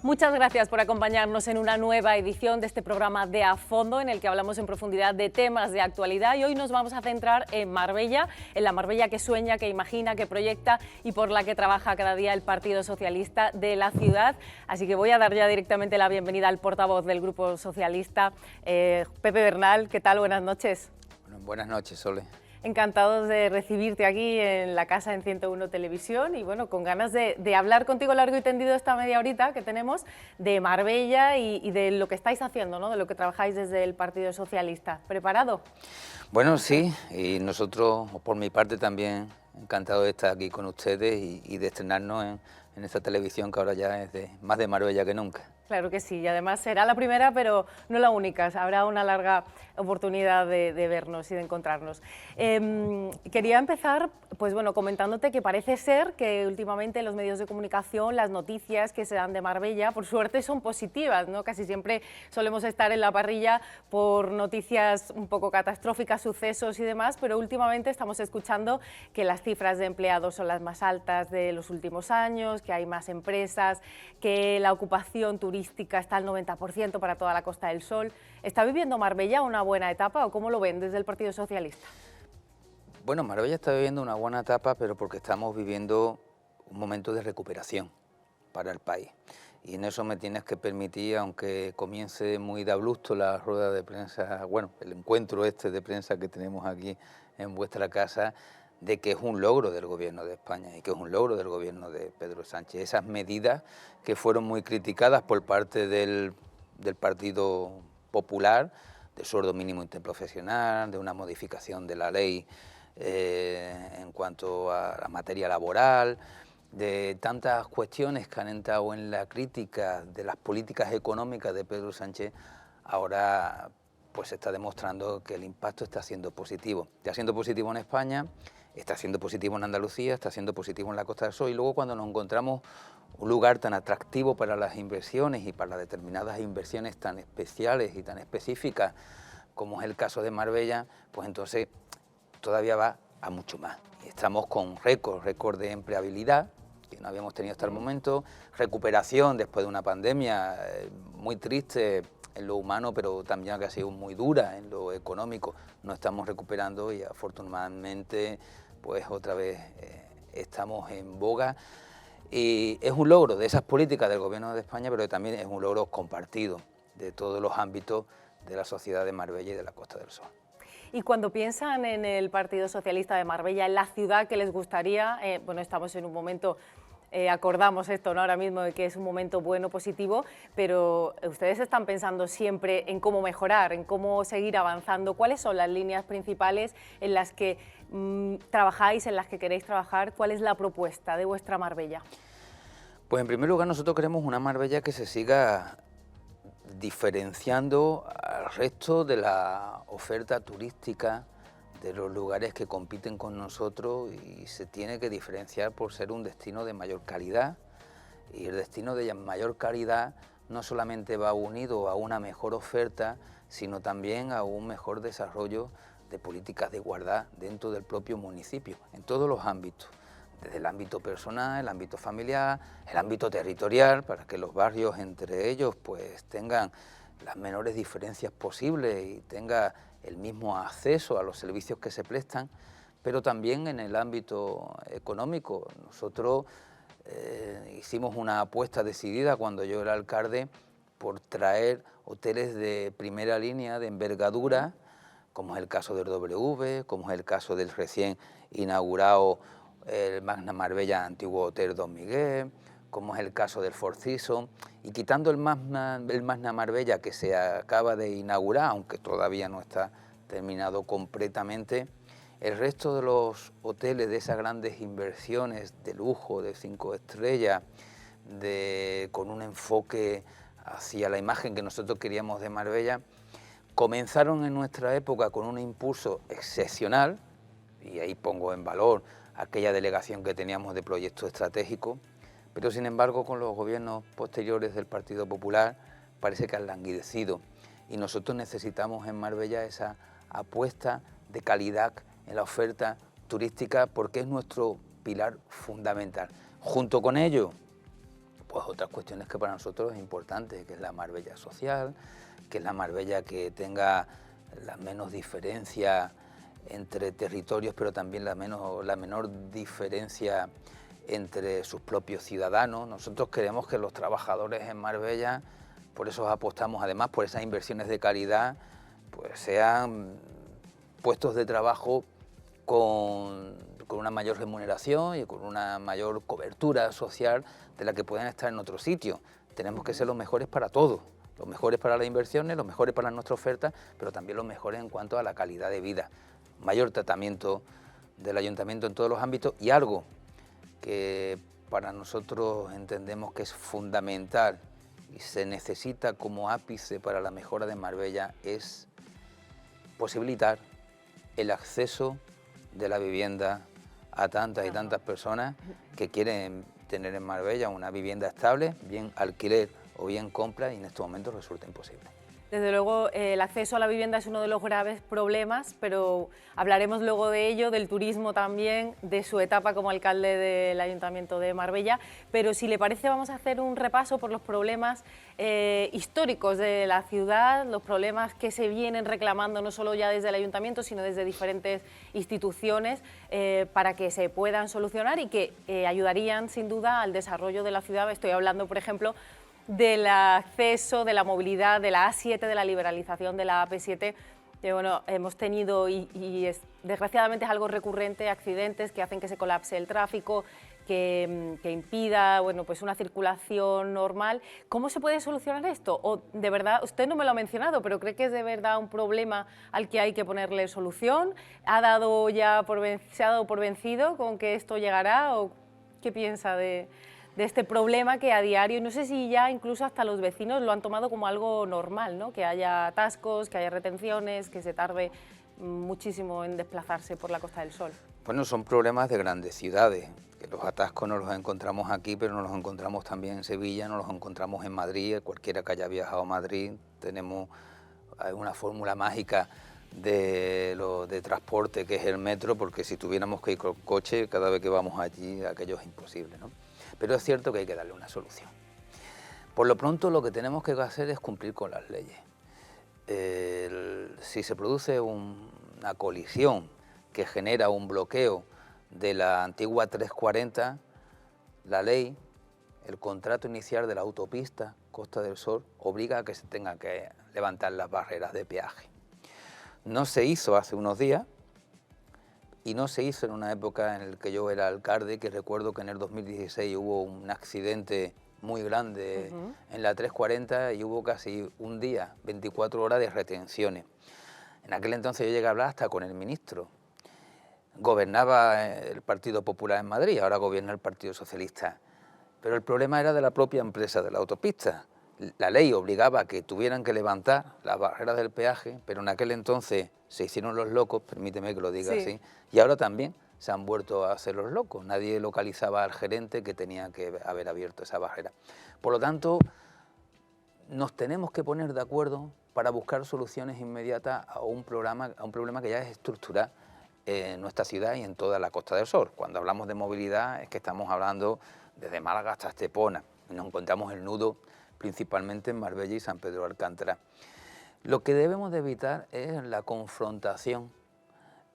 Muchas gracias por acompañarnos en una nueva edición de este programa de A Fondo, en el que hablamos en profundidad de temas de actualidad, y hoy nos vamos a centrar en Marbella, en la Marbella que sueña, que imagina, que proyecta y por la que trabaja cada día el Partido Socialista de la ciudad. Así que voy a dar ya directamente la bienvenida al portavoz del Grupo Socialista, Pepe Bernal. ¿Qué tal? Buenas noches. Bueno, buenas noches, Sole. Encantados de recibirte aquí en la casa en 101 Televisión y bueno, con ganas de hablar contigo largo y tendido esta media horita que tenemos de Marbella y de lo que estáis haciendo, ¿no? De lo que trabajáis desde el Partido Socialista. ¿Preparado? Bueno, sí, y nosotros, por mi parte también, encantado de estar aquí con ustedes y de estrenarnos en esta televisión que ahora ya es más de Marbella que nunca. Claro que sí, y además será la primera, pero no la única. Habrá una larga oportunidad de vernos y de encontrarnos. Quería empezar, pues bueno, comentándote que parece ser que últimamente en los medios de comunicación las noticias que se dan de Marbella, por suerte, son positivas, ¿no? Casi siempre solemos estar en la parrilla por noticias un poco catastróficas, sucesos y demás, pero últimamente estamos escuchando que las cifras de empleados son las más altas de los últimos años, que hay más empresas, que la ocupación turística está al 90% para toda la Costa del Sol. ¿Está viviendo Marbella una buena etapa o cómo lo ven desde el Partido Socialista? Bueno, Marbella está viviendo una buena etapa, pero porque estamos viviendo un momento de recuperación para el país. Y en eso me tienes que permitir, aunque comience muy de abrupto la rueda de prensa, bueno, el encuentro de prensa que tenemos aquí en vuestra casa, de que es un logro del Gobierno de España y que es un logro del Gobierno de Pedro Sánchez. Esas medidas que fueron muy criticadas por parte del Partido Popular, del sueldo mínimo interprofesional, de una modificación de la ley en cuanto a la materia laboral, de tantas cuestiones que han entrado en la crítica de las políticas económicas de Pedro Sánchez, ahora pues se está demostrando que el impacto está siendo positivo. Está siendo positivo en España, está siendo positivo en Andalucía, está siendo positivo en la Costa del Sol, y luego cuando nos encontramos un lugar tan atractivo para las inversiones y para determinadas inversiones tan especiales y tan específicas como es el caso de Marbella, pues entonces todavía va a mucho más. Y estamos con récord de empleabilidad, que no habíamos tenido hasta el momento, recuperación después de una pandemia muy triste en lo humano, pero también que ha sido muy dura en lo económico. Nos estamos recuperando y afortunadamente pues otra vez estamos en boga. Y es un logro de esas políticas del Gobierno de España, pero también es un logro compartido de todos los ámbitos de la sociedad de Marbella y de la Costa del Sol. Y cuando piensan en el Partido Socialista de Marbella, en la ciudad que les gustaría, bueno, estamos en un momento, acordamos esto, ¿no? Ahora mismo, de que es un momento bueno, positivo, pero ustedes están pensando siempre en cómo mejorar, en cómo seguir avanzando. ¿Cuáles son las líneas principales en las que trabajáis, en las que queréis trabajar? ¿Cuál es la propuesta de vuestra Marbella? Pues en primer lugar nosotros queremos una Marbella que se siga diferenciando al resto de la oferta turística de los lugares que compiten con nosotros, y se tiene que diferenciar por ser un destino de mayor calidad, y el destino de mayor calidad no solamente va unido a una mejor oferta, sino también a un mejor desarrollo de políticas de igualdad dentro del propio municipio, en todos los ámbitos, desde el ámbito personal, el ámbito familiar, el ámbito territorial, para que los barrios entre ellos pues tengan las menores diferencias posibles y tenga el mismo acceso a los servicios que se prestan, pero también en el ámbito económico. Nosotros hicimos una apuesta decidida cuando yo era alcalde por traer hoteles de primera línea, de envergadura, como es el caso del W, como es el caso del recién inaugurado el Magna Marbella Antiguo Hotel Don Miguel, como es el caso del Four Seasons, y quitando el Magna Marbella que se acaba de inaugurar, aunque todavía no está terminado completamente, el resto de los hoteles de esas grandes inversiones de lujo, de 5 estrellas, con un enfoque hacia la imagen que nosotros queríamos de Marbella, comenzaron en nuestra época con un impulso excepcional, y ahí pongo en valor aquella delegación que teníamos de proyecto estratégico, pero sin embargo con los gobiernos posteriores del Partido Popular parece que han languidecido, y nosotros necesitamos en Marbella esa apuesta de calidad en la oferta turística, porque es nuestro pilar fundamental. Junto con ello, pues otras cuestiones que para nosotros es importante, que es la Marbella social, que es la Marbella que tenga la menos diferencia entre territorios, pero también la menor diferencia entre sus propios ciudadanos. Nosotros queremos que los trabajadores en Marbella, por eso apostamos además por esas inversiones de calidad, pues sean puestos de trabajo con una mayor remuneración y con una mayor cobertura social de la que pueden estar en otro sitio. Tenemos que ser los mejores para todo, los mejores para las inversiones, los mejores para nuestra oferta, pero también los mejores en cuanto a la calidad de vida. Mayor tratamiento del ayuntamiento en todos los ámbitos, y algo que para nosotros entendemos que es fundamental y se necesita como ápice para la mejora de Marbella, es posibilitar el acceso de la vivienda a tantas y tantas personas que quieren tener en Marbella una vivienda estable, bien alquiler o bien compra, y en estos momentos resulta imposible. Desde luego, el acceso a la vivienda es uno de los graves problemas, pero hablaremos luego de ello, del turismo también, de su etapa como alcalde del Ayuntamiento de Marbella. Pero si le parece, vamos a hacer un repaso por los problemas históricos de la ciudad, los problemas que se vienen reclamando no solo ya desde el Ayuntamiento, sino desde diferentes instituciones, para que se puedan solucionar y que ayudarían sin duda al desarrollo de la ciudad. Estoy hablando, por ejemplo, del acceso, de la movilidad, de la A7, de la liberalización de la AP7, que bueno, hemos tenido, desgraciadamente es algo recurrente, accidentes que hacen que se colapse el tráfico, que impida, bueno, pues una circulación normal. ¿Cómo se puede solucionar esto? O de verdad, usted no me lo ha mencionado, pero ¿cree que es de verdad un problema al que hay que ponerle solución? ¿Se ha dado por vencido con que esto llegará? ¿O qué piensa de este problema que a diario, no sé si ya incluso hasta los vecinos lo han tomado como algo normal, ¿no? Que haya atascos, que haya retenciones, que se tarde muchísimo en desplazarse por la Costa del Sol? Bueno, son problemas de grandes ciudades, que los atascos no los encontramos aquí, pero nos los encontramos también en Sevilla, nos los encontramos en Madrid. Cualquiera que haya viajado a Madrid, tenemos una fórmula mágica de transporte, que es el metro, porque si tuviéramos que ir con coche, cada vez que vamos allí, aquello es imposible, ¿no? Pero es cierto que hay que darle una solución. Por lo pronto, lo que tenemos que hacer es cumplir con las leyes. Si se produce una colisión que genera un bloqueo de la antigua 340, la ley, el contrato inicial de la autopista Costa del Sol, obliga a que se tengan que levantar las barreras de peaje. No se hizo hace unos días, y no se hizo en una época en la que yo era alcalde, que recuerdo que en el 2016 hubo un accidente muy grande en la 340 y hubo casi un día, 24 horas de retenciones. En aquel entonces yo llegué a hablar hasta con el ministro. Gobernaba el Partido Popular en Madrid, ahora gobierna el Partido Socialista. Pero el problema era de la propia empresa de la autopista. La ley obligaba a que tuvieran que levantar las barreras del peaje, pero en aquel entonces se hicieron los locos, permíteme que lo diga así, y ahora también se han vuelto a hacer los locos. Nadie localizaba al gerente que tenía que haber abierto esa barrera. Por lo tanto, nos tenemos que poner de acuerdo para buscar soluciones inmediatas a un problema que ya es estructural en nuestra ciudad y en toda la Costa del Sol. Cuando hablamos de movilidad es que estamos hablando desde Málaga hasta Estepona. Nos encontramos el nudo principalmente en Marbella y San Pedro de Alcántara. Lo que debemos de evitar es la confrontación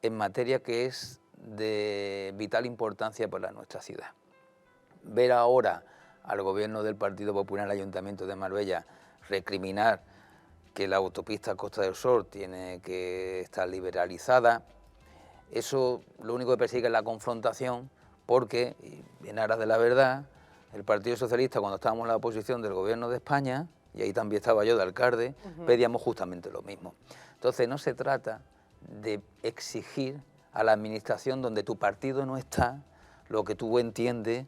en materia que es de vital importancia para nuestra ciudad. Ver ahora al gobierno del Partido Popular, el Ayuntamiento de Marbella, recriminar que la autopista Costa del Sol tiene que estar liberalizada, eso lo único que persigue es la confrontación, porque, en aras de la verdad, el Partido Socialista, cuando estábamos en la oposición del Gobierno de España, y ahí también estaba yo de alcalde, pedíamos justamente lo mismo. Entonces no se trata de exigir a la administración donde tu partido no está lo que tú entiendes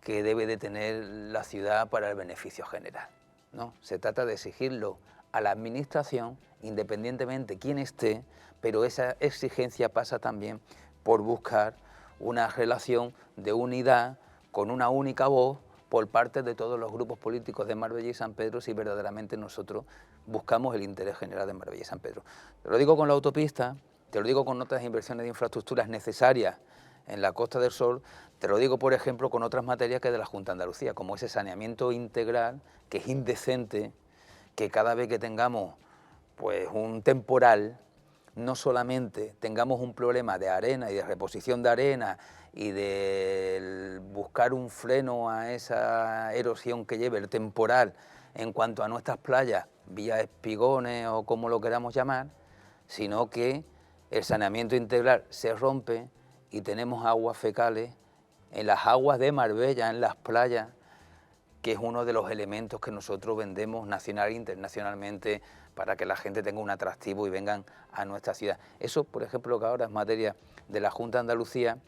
que debe de tener la ciudad para el beneficio general. No, se trata de exigirlo a la administración, independientemente de quién esté, pero esa exigencia pasa también por buscar una relación de unidad con una única voz por parte de todos los grupos políticos de Marbella y San Pedro, si verdaderamente nosotros buscamos el interés general de Marbella y San Pedro. Te lo digo con la autopista, te lo digo con otras inversiones de infraestructuras necesarias en la Costa del Sol. Te lo digo, por ejemplo, con otras materias que de la Junta de Andalucía, como ese saneamiento integral, que es indecente que cada vez que tengamos pues un temporal, no solamente tengamos un problema de arena y de reposición de arena y de buscar un freno a esa erosión que lleve el temporal en cuanto a nuestras playas, vía espigones o como lo queramos llamar, sino que el saneamiento integral se rompe y tenemos aguas fecales en las aguas de Marbella, en las playas, que es uno de los elementos que nosotros vendemos nacional e internacionalmente para que la gente tenga un atractivo y vengan a nuestra ciudad. Eso, por ejemplo, que ahora es materia de la Junta de Andalucía,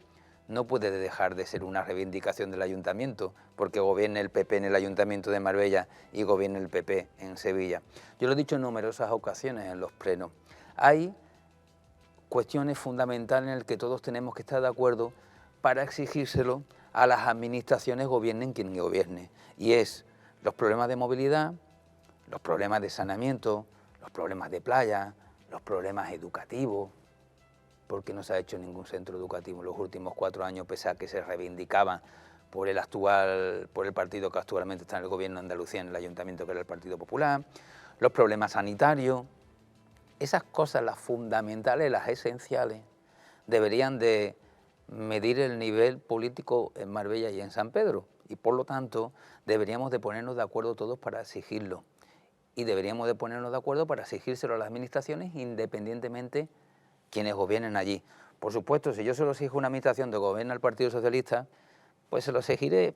no puede dejar de ser una reivindicación del Ayuntamiento, porque gobierne el PP en el Ayuntamiento de Marbella y gobierne el PP en Sevilla. Yo lo he dicho en numerosas ocasiones en los plenos. Hay cuestiones fundamentales en las que todos tenemos que estar de acuerdo para exigírselo a las administraciones, gobiernen quien gobierne. Y es los problemas de movilidad, los problemas de saneamiento, los problemas de playa, los problemas educativos, porque no se ha hecho ningún centro educativo en los últimos 4 años, pese a que se reivindicaban por el partido que actualmente está en el gobierno de Andalucía, en el Ayuntamiento, que era el Partido Popular, los problemas sanitarios. Esas cosas, las fundamentales, las esenciales, deberían de medir el nivel político en Marbella y en San Pedro, y por lo tanto deberíamos de ponernos de acuerdo todos para exigirlo, y deberíamos de ponernos de acuerdo para exigírselo a las administraciones independientemente quienes gobiernen allí. Por supuesto, si yo se lo exijo a una administración que gobierna el Partido Socialista, pues se lo exigiré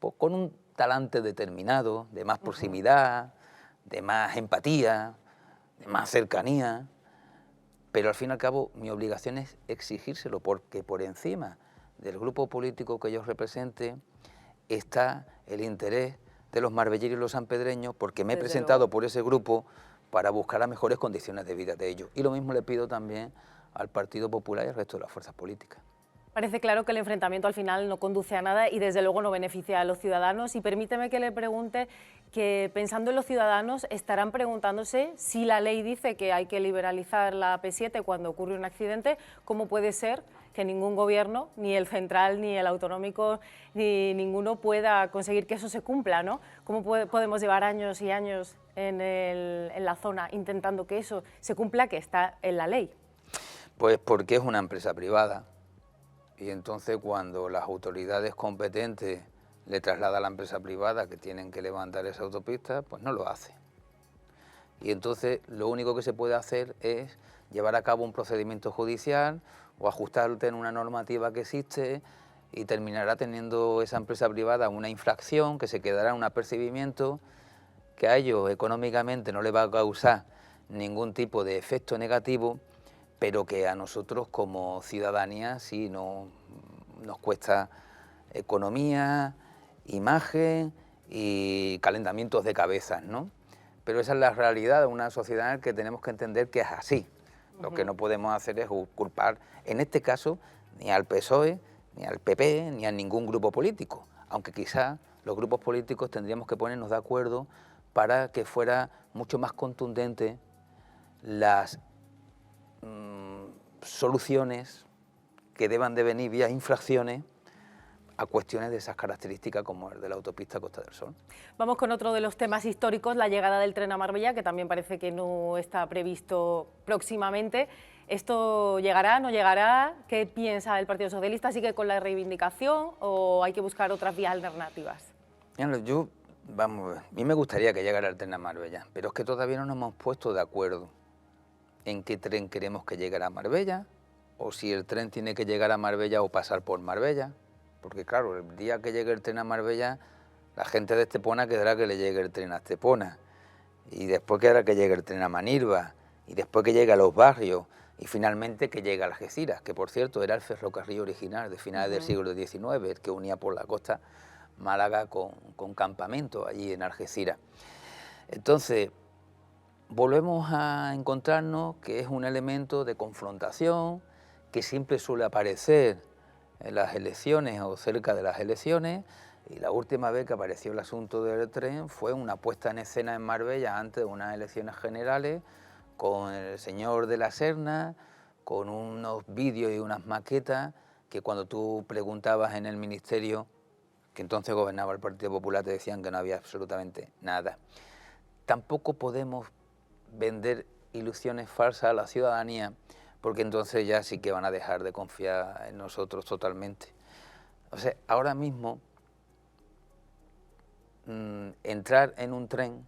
pues, con un talante determinado, de más proximidad, de más empatía, de más cercanía, pero al fin y al cabo mi obligación es exigírselo, porque por encima del grupo político que yo represente está el interés de los marbelleros y los sanpedreños, porque me he presentado por ese grupo para buscar las mejores condiciones de vida de ellos. Y lo mismo le pido también al Partido Popular y al resto de las fuerzas políticas. Parece claro que el enfrentamiento al final no conduce a nada y desde luego no beneficia a los ciudadanos. Y permíteme que le pregunte que, pensando en los ciudadanos, estarán preguntándose si la ley dice que hay que liberalizar la AP7 cuando ocurre un accidente, ¿cómo puede ser que ningún gobierno, ni el central, ni el autonómico, ni ninguno pueda conseguir que eso se cumpla, ¿no? ¿Cómo podemos llevar años y años en la zona intentando que eso se cumpla, que está en la ley? Pues porque es una empresa privada. Y entonces cuando las autoridades competentes le trasladan a la empresa privada que tienen que levantar esa autopista, pues no lo hace. Y entonces lo único que se puede hacer es llevar a cabo un procedimiento judicial o ajustarte en una normativa que existe y terminará teniendo esa empresa privada una infracción que se quedará en un apercibimiento que a ellos económicamente no les va a causar ningún tipo de efecto negativo, pero que a nosotros como ciudadanía sí nos cuesta economía, imagen y calentamientos de cabezas, ¿no? Pero esa es la realidad de una sociedad en la que tenemos que entender que es así. Lo que no podemos hacer es culpar, en este caso, ni al PSOE, ni al PP, ni a ningún grupo político, aunque quizá los grupos políticos tendríamos que ponernos de acuerdo para que fuera mucho más contundente las soluciones que deban de venir vía infracciones a cuestiones de esas características como el de la autopista Costa del Sol. Vamos con otro de los temas históricos, la llegada del tren a Marbella, que también parece que no está previsto próximamente. ¿Esto llegará, no llegará? ¿Qué piensa el Partido Socialista? ¿Sigue con la reivindicación o hay que buscar otras vías alternativas? A mí me gustaría que llegara el tren a Marbella, pero es que todavía no nos hemos puesto de acuerdo en qué tren queremos que llegue a Marbella, o si el tren tiene que llegar a Marbella o pasar por Marbella, porque claro, el día que llegue el tren a Marbella, la gente de Estepona querrá que le llegue el tren a Estepona, y después querrá que llegue el tren a Manilva, y después que llegue a los barrios, y finalmente que llegue a Algeciras, que por cierto era el ferrocarril original de finales del siglo XIX, el que unía por la costa Málaga con campamento allí en Algeciras. Entonces, volvemos a encontrarnos que es un elemento de confrontación que siempre suele aparecer en las elecciones o cerca de las elecciones, y la última vez que apareció el asunto del tren fue una puesta en escena en Marbella antes de unas elecciones generales con el señor de la Serna, con unos vídeos y unas maquetas que cuando tú preguntabas en el ministerio, que entonces gobernaba el Partido Popular, te decían que no había absolutamente nada. Tampoco podemos vender ilusiones falsas a la ciudadanía, porque entonces ya sí que van a dejar de confiar en nosotros totalmente. O sea, ahora mismo entrar en un tren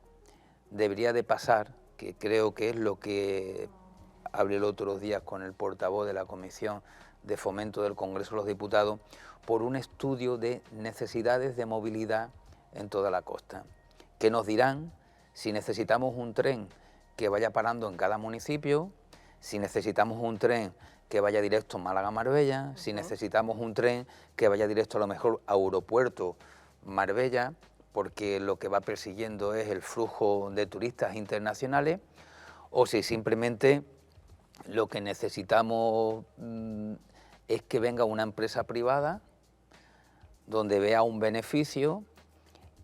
debería de pasar, que creo que es lo que hablé los otros días con el portavoz de la Comisión de Fomento del Congreso de los Diputados, por un estudio de necesidades de movilidad en toda la costa, que nos dirán si necesitamos un tren que vaya parando en cada municipio, si necesitamos un tren que vaya directo a Málaga-Marbella, si necesitamos un tren que vaya directo a lo mejor a Aeropuerto Marbella, porque lo que va persiguiendo es el flujo de turistas internacionales, o si simplemente lo que necesitamos es que venga una empresa privada donde vea un beneficio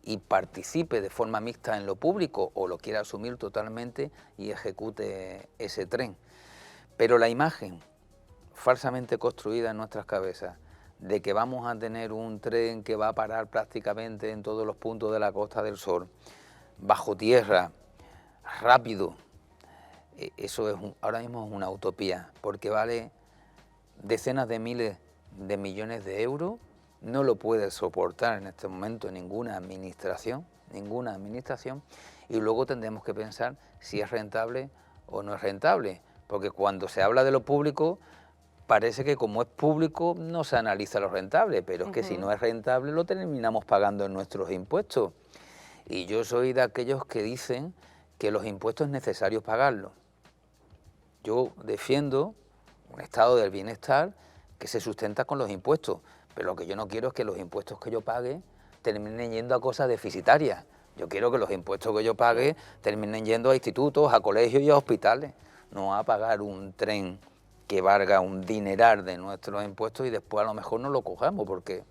y participe de forma mixta en lo público o lo quiera asumir totalmente y ejecute ese tren. Pero la imagen falsamente construida en nuestras cabezas de que vamos a tener un tren que va a parar prácticamente en todos los puntos de la Costa del Sol, bajo tierra, rápido, eso es ahora mismo es una utopía, porque vale decenas de miles de millones de euros, no lo puede soportar en este momento ninguna administración, y luego tendremos que pensar si es rentable o no es rentable, porque cuando se habla de lo público, parece que como es público no se analiza lo rentable, pero es que si no es rentable lo terminamos pagando en nuestros impuestos. Y yo soy de aquellos que dicen que los impuestos es necesario pagarlos. Yo defiendo un estado del bienestar que se sustenta con los impuestos, pero lo que yo no quiero es que los impuestos que yo pague terminen yendo a cosas deficitarias. Yo quiero que los impuestos que yo pague terminen yendo a institutos, a colegios y a hospitales, no a pagar un tren que valga un dineral de nuestros impuestos y después a lo mejor no lo cojamos, porque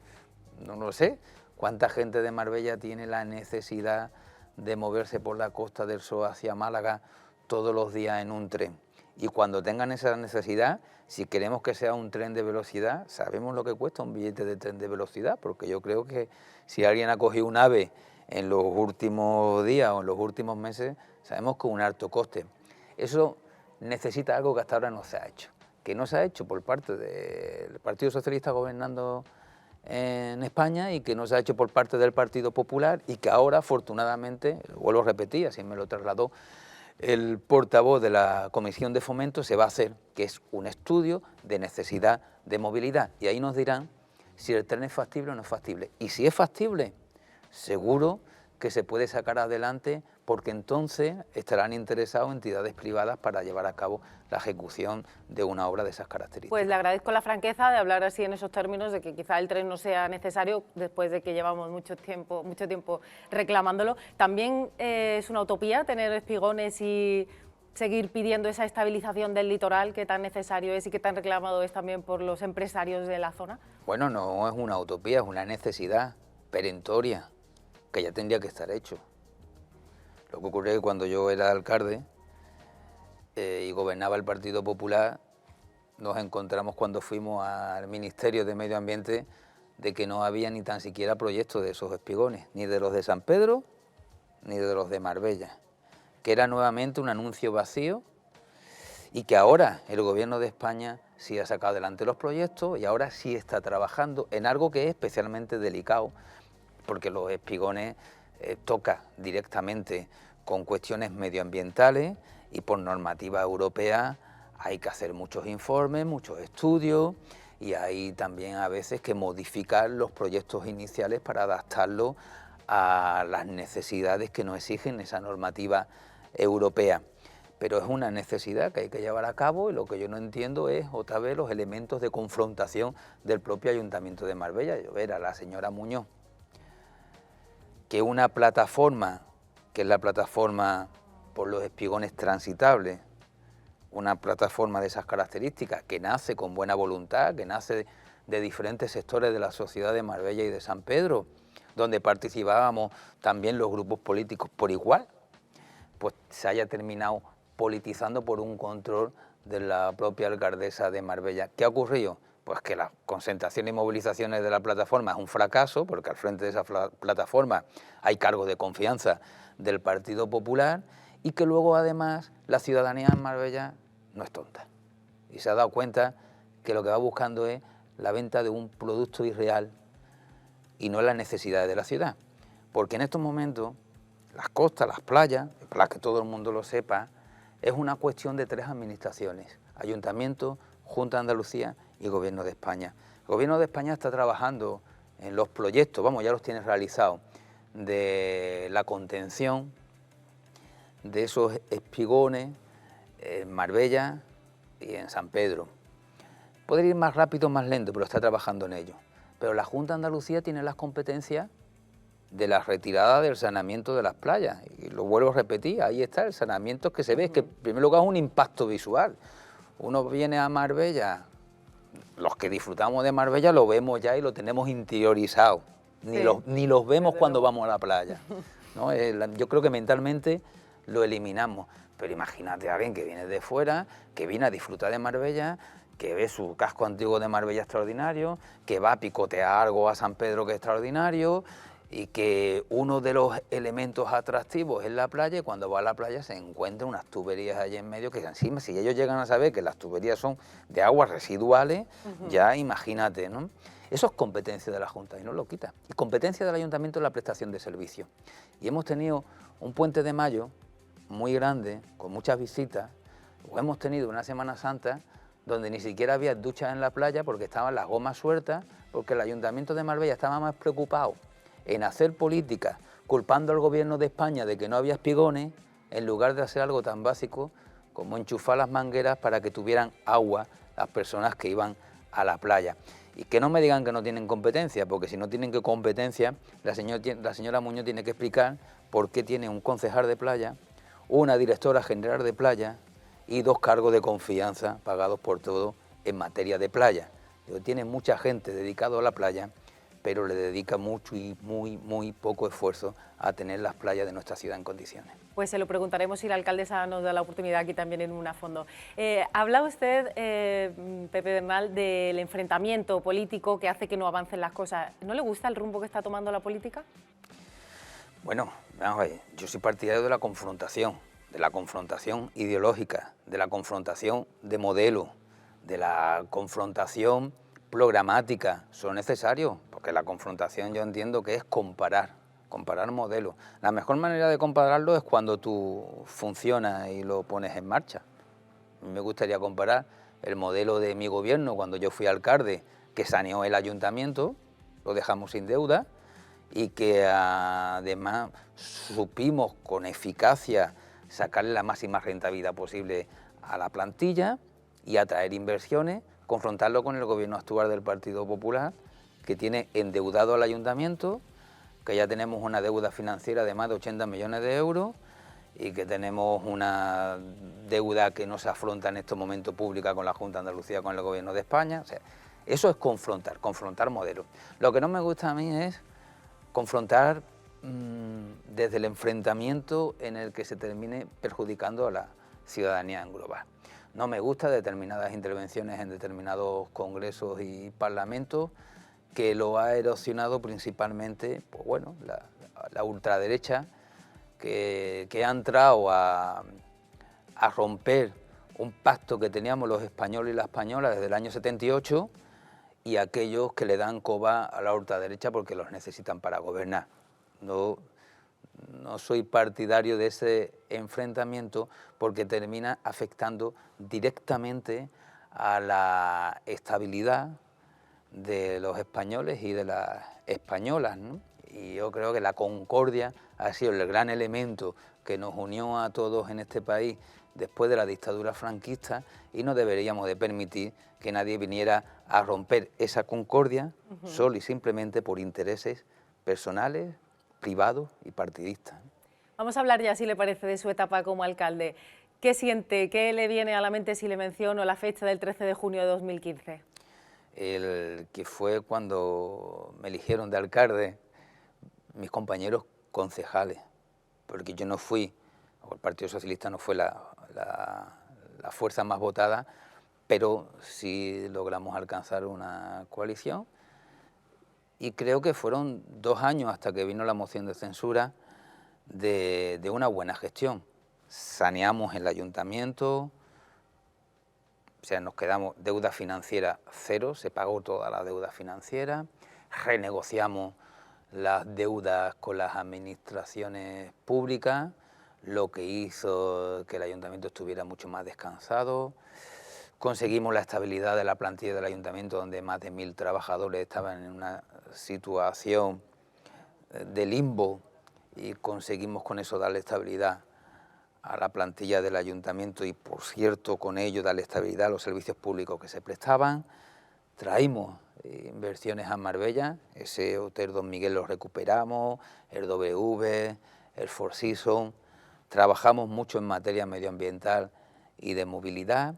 no lo sé. ¿Cuánta gente de Marbella tiene la necesidad de moverse por la Costa del Sol hacia Málaga todos los días en un tren? Y cuando tengan esa necesidad, si queremos que sea un tren de velocidad, sabemos lo que cuesta un billete de tren de velocidad, porque yo creo que si alguien ha cogido un AVE en los últimos días o en los últimos meses, sabemos que es un alto coste. Eso necesita algo que hasta ahora no se ha hecho, que no se ha hecho por parte del Partido Socialista gobernando en España y que no se ha hecho por parte del Partido Popular y que ahora, afortunadamente, vuelvo a repetir, así me lo trasladó el portavoz de la Comisión de Fomento, se va a hacer, que es un estudio de necesidad de movilidad. Y ahí nos dirán si el tren es factible o no es factible. Y si es factible, seguro que se puede sacar adelante, porque entonces estarán interesados entidades privadas para llevar a cabo la ejecución de una obra de esas características. Pues le agradezco la franqueza de hablar así en esos términos, de que quizá el tren no sea necesario después de que llevamos mucho tiempo reclamándolo. También es una utopía tener espigones y seguir pidiendo esa estabilización del litoral que tan necesario es y que tan reclamado es también por los empresarios de la zona. Bueno, no es una utopía, es una necesidad perentoria que ya tendría que estar hecho. Lo que ocurre es que cuando yo era alcalde y gobernaba el Partido Popular, nos encontramos cuando fuimos al Ministerio de Medio Ambiente de que no había ni tan siquiera proyectos de esos espigones, ni de los de San Pedro, ni de los de Marbella, que era nuevamente un anuncio vacío y que ahora el Gobierno de España sí ha sacado adelante los proyectos y ahora sí está trabajando en algo que es especialmente delicado, porque los espigones toca directamente con cuestiones medioambientales y por normativa europea hay que hacer muchos informes, muchos estudios y hay también a veces que modificar los proyectos iniciales para adaptarlos a las necesidades que nos exigen esa normativa europea. Pero es una necesidad que hay que llevar a cabo y lo que yo no entiendo es otra vez los elementos de confrontación del propio Ayuntamiento de Marbella. Yo ver a la señora Muñoz que una plataforma, que es la plataforma por los espigones transitables, una plataforma de esas características que nace con buena voluntad, que nace de diferentes sectores de la sociedad de Marbella y de San Pedro, donde participábamos también los grupos políticos por igual, pues se haya terminado politizando por un control de la propia alcaldesa de Marbella. ¿Qué ha ocurrido? pues que las concentraciones y movilizaciones de la plataforma es un fracaso, porque al frente de esa plataforma hay cargos de confianza del Partido Popular, y que luego además la ciudadanía en Marbella no es tonta y se ha dado cuenta que lo que va buscando es la venta de un producto irreal y no las necesidades de la ciudad. Porque en estos momentos las costas, las playas, para que todo el mundo lo sepa, es una cuestión de 3 administraciones: Ayuntamiento, Junta de Andalucía y Gobierno de España. El Gobierno de España está trabajando en los proyectos, vamos, ya los tiene realizados, de la contención de esos espigones en Marbella y en San Pedro. Puede ir más rápido o más lento, pero está trabajando en ello. Pero la Junta de Andalucía tiene las competencias de la retirada del saneamiento de las playas. Y lo vuelvo a repetir, ahí está el saneamiento que se ve, es que en primer lugar es un impacto visual. Uno viene a Marbella, los que disfrutamos de Marbella lo vemos ya y lo tenemos interiorizado. Ni los vemos cuando vamos a la playa, ¿no? Yo creo que mentalmente lo eliminamos. Pero imagínate a alguien que viene de fuera, que viene a disfrutar de Marbella, que ve su casco antiguo de Marbella extraordinario, que va a picotear algo a San Pedro que es extraordinario, y que uno de los elementos atractivos es la playa, y cuando va a la playa se encuentra unas tuberías allí en medio que encima, si ellos llegan a saber que las tuberías son de aguas residuales, ya imagínate, ¿no? Eso es competencia de la Junta y no lo quita. Y competencia del Ayuntamiento es la prestación de servicios. Y hemos tenido un puente de mayo muy grande, con muchas visitas, o hemos tenido una Semana Santa donde ni siquiera había duchas en la playa porque estaban las gomas sueltas, porque el Ayuntamiento de Marbella estaba más preocupado en hacer políticas culpando al Gobierno de España de que no había espigones, en lugar de hacer algo tan básico como enchufar las mangueras para que tuvieran agua las personas que iban a la playa. Y que no me digan que no tienen competencia, porque si no tienen competencia, la señora Muñoz tiene que explicar por qué tiene un concejal de playa, una directora general de playa y 2 cargos de confianza pagados por todos en materia de playa. Tiene mucha gente dedicada a la playa, pero le dedica mucho y muy poco esfuerzo a tener las playas de nuestra ciudad en condiciones. Pues se lo preguntaremos si la alcaldesa nos da la oportunidad aquí también en una fondo. Habla usted, Pepe Bernal, del enfrentamiento político que hace que no avancen las cosas. ¿No le gusta el rumbo que está tomando la política? Bueno, vamos a ver, yo soy partidario de la confrontación ideológica, de la confrontación de modelo, de la confrontación programática. Son necesarios, porque la confrontación yo entiendo que es comparar modelos. La mejor manera de compararlo es cuando tú funcionas y lo pones en marcha. A mí me gustaría comparar el modelo de mi gobierno cuando yo fui alcalde, que saneó el ayuntamiento, lo dejamos sin deuda, y que además supimos con eficacia sacarle la máxima rentabilidad posible a la plantilla y atraer inversiones, confrontarlo con el gobierno actual del Partido Popular, que tiene endeudado al ayuntamiento, que ya tenemos una deuda financiera de más de 80 millones de euros y que tenemos una deuda que no se afronta en estos momentos pública con la Junta de Andalucía, con el gobierno de España. O sea, eso es confrontar modelos. Lo que no me gusta a mí es confrontar desde el enfrentamiento en el que se termine perjudicando a la ciudadanía en global. No me gustan determinadas intervenciones en determinados congresos y parlamentos, que lo ha erosionado principalmente, pues bueno, la ultraderecha, que ha entrado a romper un pacto que teníamos los españoles y las españolas desde el año 78, y aquellos que le dan coba a la ultraderecha porque los necesitan para gobernar. No soy partidario de ese enfrentamiento porque termina afectando directamente a la estabilidad de los españoles y de las españolas, ¿no? Y yo creo que la concordia ha sido el gran elemento que nos unió a todos en este país después de la dictadura franquista, y no deberíamos de permitir que nadie viniera a romper esa concordia solo y simplemente por intereses personales, privados y partidistas. Vamos a hablar ya, si le parece, de su etapa como alcalde. ¿Qué siente? ¿Qué le viene a la mente si le menciono la fecha del 13 de junio de 2015? El que fue cuando me eligieron de alcalde mis compañeros concejales, porque yo no fui, o el Partido Socialista no fue la fuerza más votada, pero sí logramos alcanzar una coalición y creo que fueron 2 años hasta que vino la moción de censura de una buena gestión. Saneamos el ayuntamiento, o sea, nos quedamos deuda financiera cero, se pagó toda la deuda financiera, renegociamos las deudas con las administraciones públicas, lo que hizo que el ayuntamiento estuviera mucho más descansado. Conseguimos la estabilidad de la plantilla del ayuntamiento, donde más de 1000 trabajadores estaban en una situación de limbo, y conseguimos con eso darle estabilidad a la plantilla del ayuntamiento y, por cierto, con ello darle estabilidad a los servicios públicos que se prestaban. Traímos inversiones a Marbella, ese Hotel Don Miguel lo recuperamos, el W, el Four Seasons. Trabajamos mucho en materia medioambiental y de movilidad.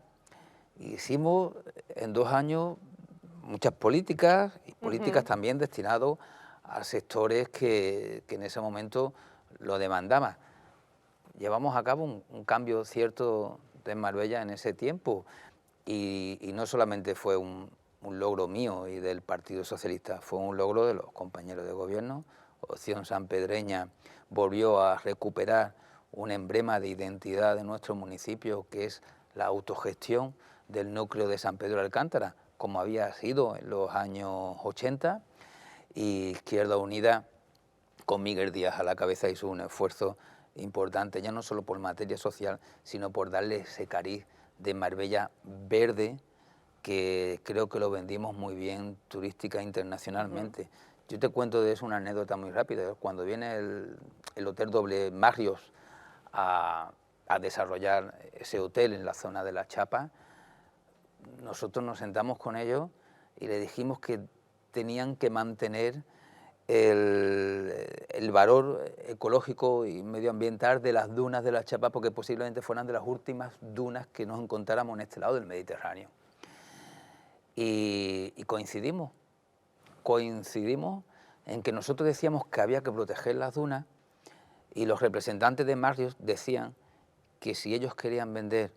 Hicimos en 2 años muchas políticas, y políticas también destinadas a sectores que en ese momento lo demandaban. Llevamos a cabo un cambio cierto de Marbella en ese tiempo, y no solamente fue un logro mío y del Partido Socialista, fue un logro de los compañeros de gobierno. Opción Sanpedreña volvió a recuperar un emblema de identidad de nuestro municipio, que es la autogestión del núcleo de San Pedro de Alcántara, como había sido en los años 80, y Izquierda Unida, con Miguel Díaz a la cabeza, hizo un esfuerzo importante, ya no solo por materia social, sino por darle ese cariz de Marbella verde, que creo que lo vendimos muy bien turística e internacionalmente. Yo te cuento de eso una anécdota muy rápida. Cuando viene el Hotel Doble Marriott a desarrollar ese hotel en la zona de La Chapa, nosotros nos sentamos con ellos y le dijimos que tenían que mantener el valor ecológico y medioambiental de las dunas de La Chapa, porque posiblemente fueran de las últimas dunas que nos encontráramos en este lado del Mediterráneo. Y coincidimos en que nosotros decíamos que había que proteger las dunas, y los representantes de Marriott decían que si ellos querían vender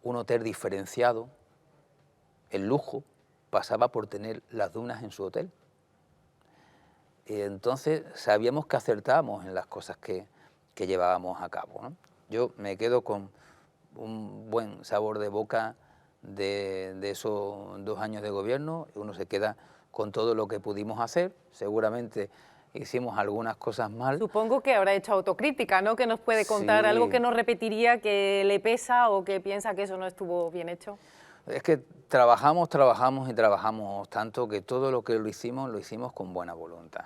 un hotel diferenciado, el lujo pasaba por tener las dunas en su hotel. Y entonces sabíamos que acertábamos en las cosas que llevábamos a cabo, ¿no? Yo me quedo con un buen sabor de boca de esos 2 años de gobierno, y uno se queda con todo lo que pudimos hacer. Seguramente hicimos algunas cosas mal. Supongo que habrá hecho autocrítica, ¿no? Que nos puede contar algo que nos repetiría, que le pesa o que piensa que eso no estuvo bien hecho. Es que trabajamos tanto que todo lo que lo hicimos con buena voluntad.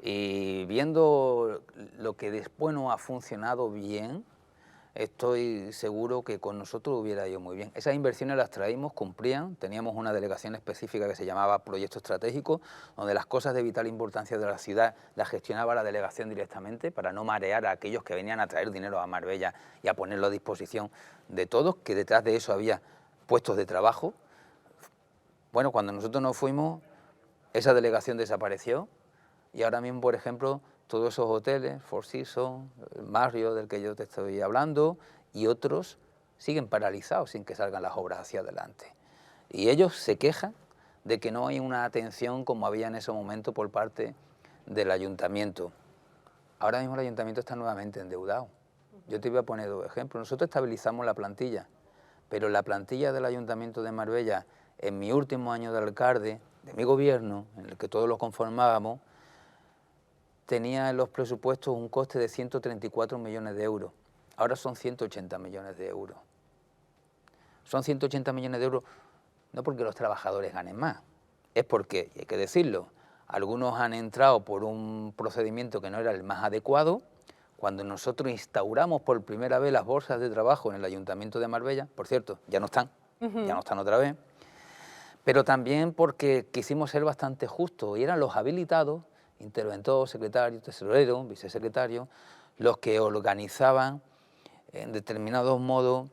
Y viendo lo que después no ha funcionado bien, estoy seguro que con nosotros hubiera ido muy bien. Esas inversiones las traímos, cumplían, teníamos una delegación específica que se llamaba Proyecto Estratégico, donde las cosas de vital importancia de la ciudad las gestionaba la delegación directamente, para no marear a aquellos que venían a traer dinero a Marbella y a ponerlo a disposición de todos, que detrás de eso había puestos de trabajo. Bueno, cuando nosotros nos fuimos, esa delegación desapareció, y ahora mismo, por ejemplo, todos esos hoteles, Four Seasons, el Marriott del que yo te estoy hablando, y otros, siguen paralizados sin que salgan las obras hacia adelante. Y ellos se quejan de que no hay una atención como había en ese momento por parte del ayuntamiento. Ahora mismo el ayuntamiento está nuevamente endeudado. Yo te voy a poner 2 ejemplos. Nosotros estabilizamos la plantilla, pero la plantilla del Ayuntamiento de Marbella, en mi último año de alcalde, de mi gobierno, en el que todos lo conformábamos, tenía en los presupuestos un coste de 134 millones de euros. Ahora son 180 millones de euros. Son 180 millones de euros no porque los trabajadores ganen más, es porque, y hay que decirlo, algunos han entrado por un procedimiento que no era el más adecuado. Cuando nosotros instauramos por primera vez las bolsas de trabajo en el Ayuntamiento de Marbella, por cierto, ya no están, ya no están otra vez, pero también porque quisimos ser bastante justos, y eran los habilitados, interventor, secretario, tesorero, vicesecretario, los que organizaban en determinados modos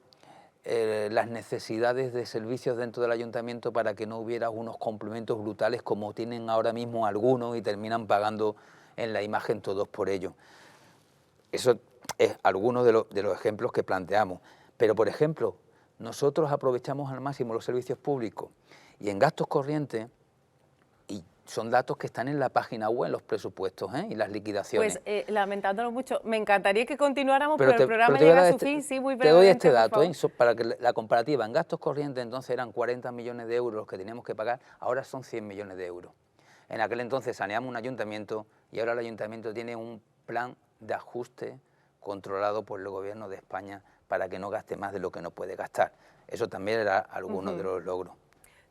las necesidades de servicios dentro del ayuntamiento, para que no hubiera unos complementos brutales como tienen ahora mismo algunos y terminan pagando en la imagen todos por ello. Eso es algunos de los ejemplos que planteamos. Pero, por ejemplo, nosotros aprovechamos al máximo los servicios públicos y en gastos corrientes, y son datos que están en la página web, los presupuestos y las liquidaciones. Pues lamentándolo mucho, me encantaría que continuáramos, pero el programa llega a su fin, sí, muy brevemente. Te doy este dato, para que la comparativa. En gastos corrientes entonces eran 40 millones de euros los que teníamos que pagar, ahora son 100 millones de euros. En aquel entonces saneamos un ayuntamiento y ahora el ayuntamiento tiene un plan de ajuste controlado por el Gobierno de España para que no gaste más de lo que no puede gastar. Eso también era alguno de los logros.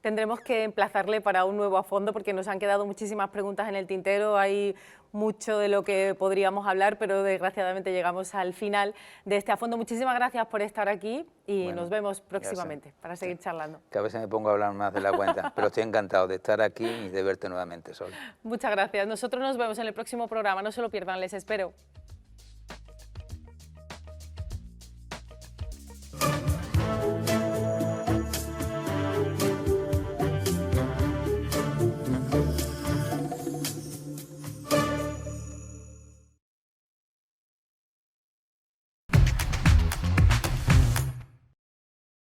Tendremos que emplazarle para un nuevo a fondo porque nos han quedado muchísimas preguntas en el tintero, hay mucho de lo que podríamos hablar, pero desgraciadamente llegamos al final de este a fondo. Muchísimas gracias por estar aquí y nos vemos próximamente para seguir charlando. Que a veces me pongo a hablar más de la cuenta, pero estoy encantado de estar aquí y de verte nuevamente, Sol. Muchas gracias. Nosotros nos vemos en el próximo programa, no se lo pierdan, les espero.